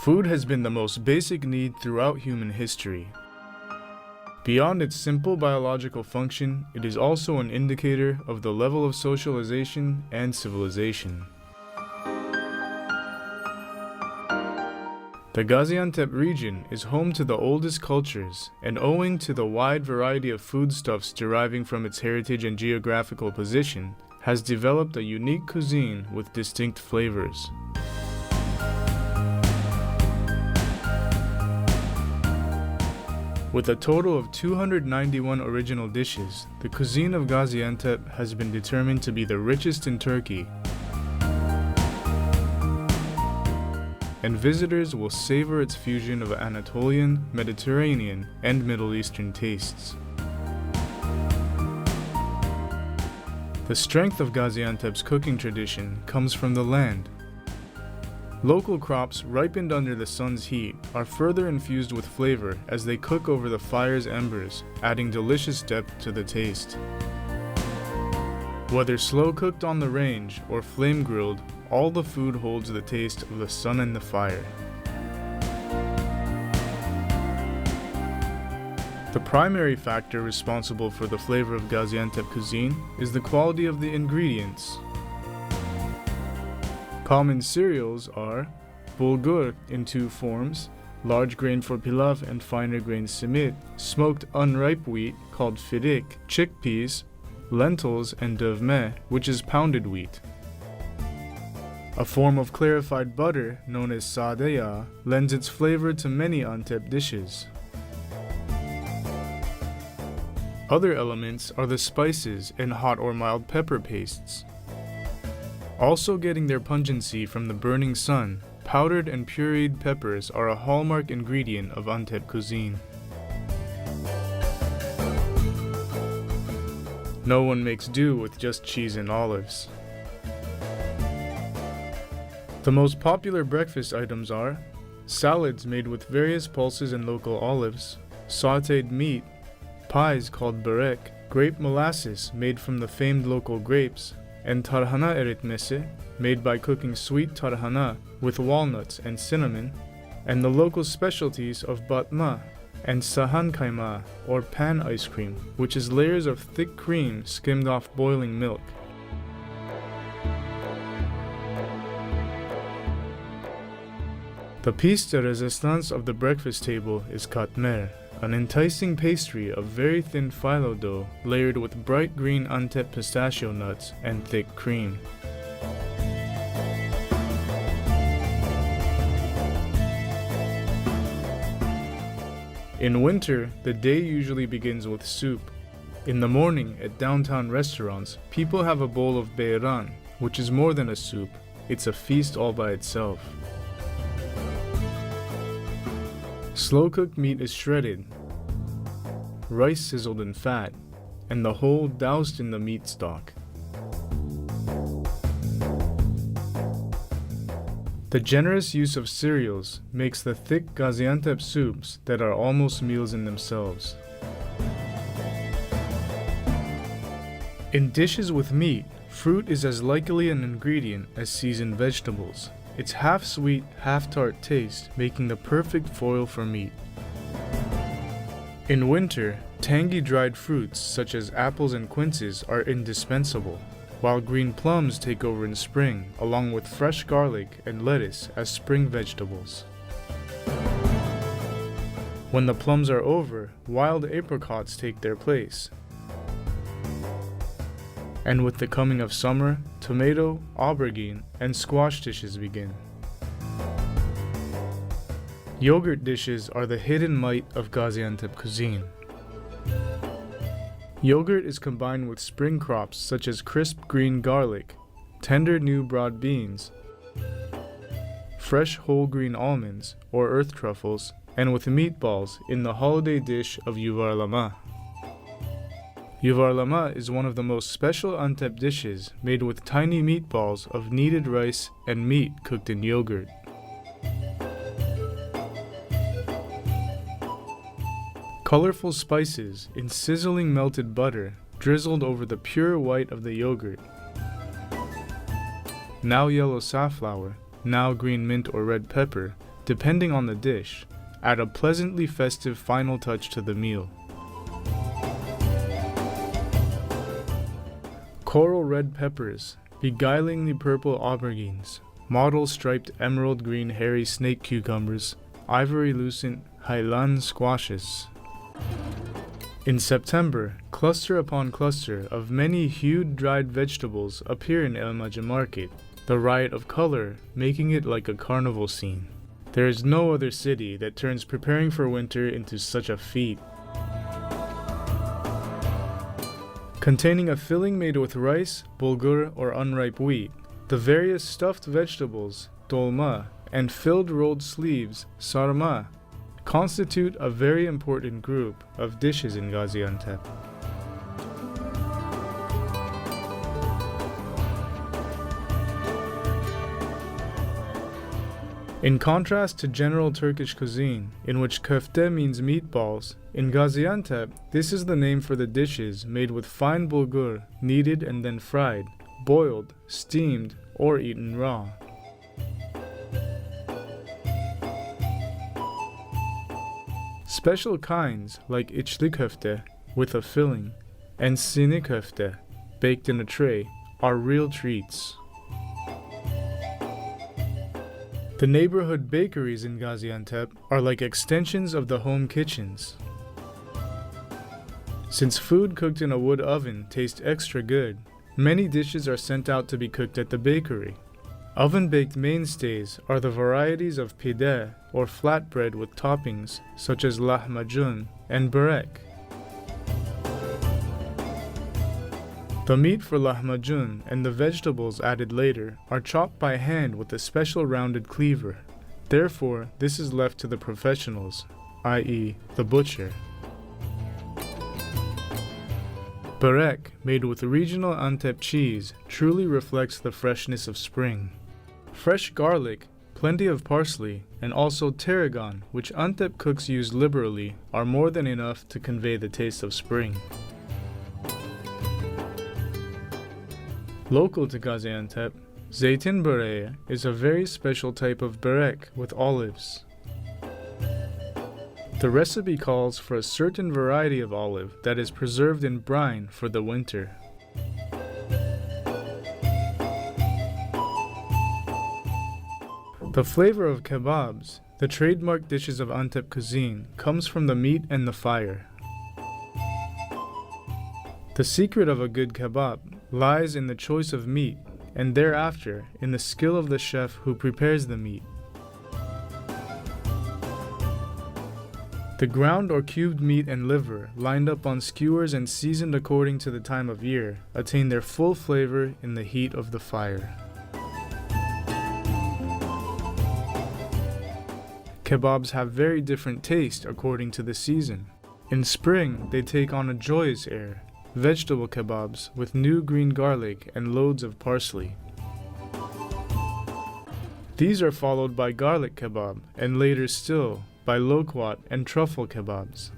Food has been the most basic need throughout human history. Beyond its simple biological function, it is also an indicator of the level of socialization and civilization. The Gaziantep region is home to the oldest cultures, and owing to the wide variety of foodstuffs deriving from its heritage and geographical position, has developed a unique cuisine with distinct flavors. With a total of 291 original dishes, the cuisine of Gaziantep has been determined to be the richest in Turkey, and visitors will savor its fusion of Anatolian, Mediterranean, and Middle Eastern tastes. The strength of Gaziantep's cooking tradition comes from the land. Local crops ripened under the sun's heat are further infused with flavor as they cook over the fire's embers, adding delicious depth to the taste. Whether slow cooked on the range or flame grilled, all the food holds the taste of the sun and the fire. The primary factor responsible for the flavor of Gaziantep cuisine is the quality of the ingredients. Common cereals are bulgur in two forms, large grain for pilav and finer grain simit, smoked unripe wheat called firik, chickpeas, lentils, and dövme, which is pounded wheat. A form of clarified butter known as sadeya lends its flavor to many Antep dishes. Other elements are the spices and hot or mild pepper pastes. Also getting their pungency from the burning sun, powdered and pureed peppers are a hallmark ingredient of Antep cuisine. No one makes do with just cheese and olives. The most popular breakfast items are salads made with various pulses and local olives, sautéed meat, pies called börek, grape molasses made from the famed local grapes, and tarhana eritmesi, made by cooking sweet tarhana with walnuts and cinnamon, and the local specialties of batma and sahan kayma, or pan ice cream, which is layers of thick cream skimmed off boiling milk. The piece de resistance of the breakfast table is katmer, an enticing pastry of very thin phyllo dough layered with bright green Antep pistachio nuts and thick cream. In winter, the day usually begins with soup. In the morning, at downtown restaurants, people have a bowl of beyran, which is more than a soup, it's a feast all by itself. Slow-cooked meat is shredded, rice sizzled in fat, and the whole doused in the meat stock. The generous use of cereals makes the thick Gaziantep soups that are almost meals in themselves. In dishes with meat, fruit is as likely an ingredient as seasoned vegetables. Its half-sweet, half-tart taste making the perfect foil for meat. In winter, tangy dried fruits such as apples and quinces are indispensable, while green plums take over in spring, along with fresh garlic and lettuce as spring vegetables. When the plums are over, wild apricots take their place. And with the coming of summer, tomato, aubergine, and squash dishes begin. Yogurt dishes are the hidden might of Gaziantep cuisine. Yogurt is combined with spring crops such as crisp green garlic, tender new broad beans, fresh whole green almonds or earth truffles, and with meatballs in the holiday dish of yuvarlama. Yuvarlama is one of the most special Antep dishes made with tiny meatballs of kneaded rice and meat cooked in yogurt. Colorful spices in sizzling melted butter drizzled over the pure white of the yogurt. Now yellow safflower, now green mint or red pepper, depending on the dish, add a pleasantly festive final touch to the meal. Coral red peppers, beguilingly purple aubergines, mottle striped emerald green hairy snake cucumbers, ivory lucent Hailan squashes. In September, cluster upon cluster of many hued dried vegetables appear in El Maja market, the riot of color making it like a carnival scene. There is no other city that turns preparing for winter into such a feat. Containing a filling made with rice, bulgur, or unripe wheat, the various stuffed vegetables, dolma, and filled rolled sleeves, sarma, constitute a very important group of dishes in Gaziantep. In contrast to general Turkish cuisine, in which köfte means meatballs, in Gaziantep, this is the name for the dishes made with fine bulgur, kneaded and then fried, boiled, steamed, or eaten raw. Special kinds, like içli köfte, with a filling, and sini köfte, baked in a tray, are real treats. The neighborhood bakeries in Gaziantep are like extensions of the home kitchens. Since food cooked in a wood oven tastes extra good, many dishes are sent out to be cooked at the bakery. Oven-baked mainstays are the varieties of pide, or flatbread with toppings, such as lahmacun and börek. The meat for lahmacun and the vegetables added later are chopped by hand with a special rounded cleaver. Therefore, this is left to the professionals, i.e., the butcher. Börek, made with regional Antep cheese, truly reflects the freshness of spring. Fresh garlic, plenty of parsley, and also tarragon, which Antep cooks use liberally, are more than enough to convey the taste of spring. Local to Gaziantep, zeytin böreği is a very special type of börek with olives. The recipe calls for a certain variety of olive that is preserved in brine for the winter. The flavor of kebabs, the trademark dishes of Antep cuisine, comes from the meat and the fire. The secret of a good kebab lies in the choice of meat, and thereafter in the skill of the chef who prepares the meat. The ground or cubed meat and liver, lined up on skewers and seasoned according to the time of year, attain their full flavor in the heat of the fire. Kebabs have very different taste according to the season. In spring, they take on a joyous air, vegetable kebabs with new green garlic and loads of parsley. These are followed by garlic kebab, and later still, by loquat and truffle kebabs.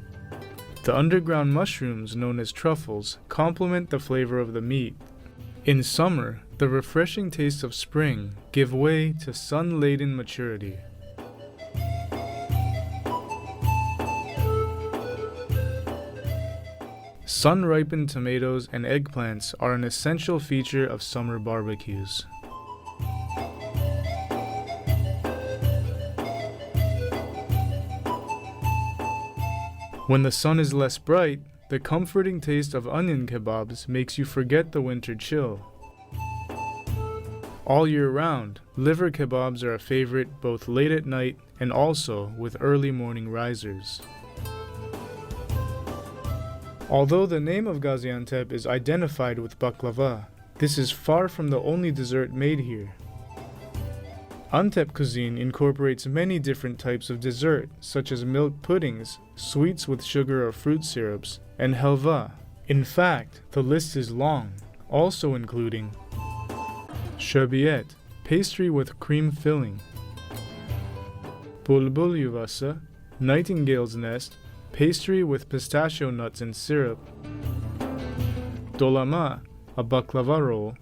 The underground mushrooms known as truffles complement the flavor of the meat. In summer, the refreshing taste of spring give way to sun-laden maturity. Sun-ripened tomatoes and eggplants are an essential feature of summer barbecues. When the sun is less bright, the comforting taste of onion kebabs makes you forget the winter chill. All year round, liver kebabs are a favorite both late at night and also with early morning risers. Although the name of Gaziantep is identified with baklava, this is far from the only dessert made here. Antep cuisine incorporates many different types of dessert, such as milk puddings, sweets with sugar or fruit syrups, and helva. In fact, the list is long, also including şöbiyet, pastry with cream filling, bulbul yuvası, nightingale's nest, pastry with pistachio nuts and syrup, dolama, a baklava roll,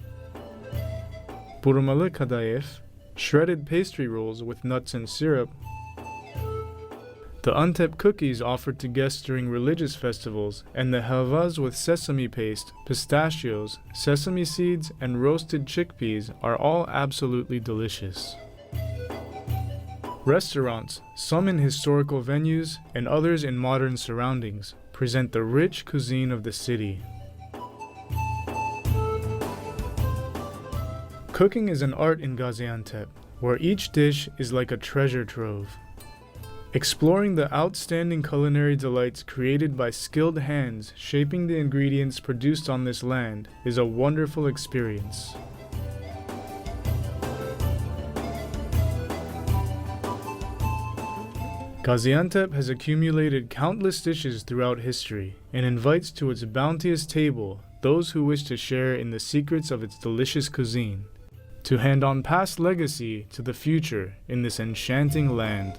burmalı kadayıf, shredded pastry rolls with nuts and syrup, The Antep cookies offered to guests during religious festivals, and the helvas with sesame paste, pistachios, sesame seeds, and roasted chickpeas are all absolutely delicious. Restaurants, some in historical venues and others in modern surroundings, present the rich cuisine of the city. Cooking is an art in Gaziantep, where each dish is like a treasure trove. Exploring the outstanding culinary delights created by skilled hands shaping the ingredients produced on this land is a wonderful experience. Gaziantep has accumulated countless dishes throughout history and invites to its bounteous table those who wish to share in the secrets of its delicious cuisine, to hand on past legacy to the future in this enchanting land.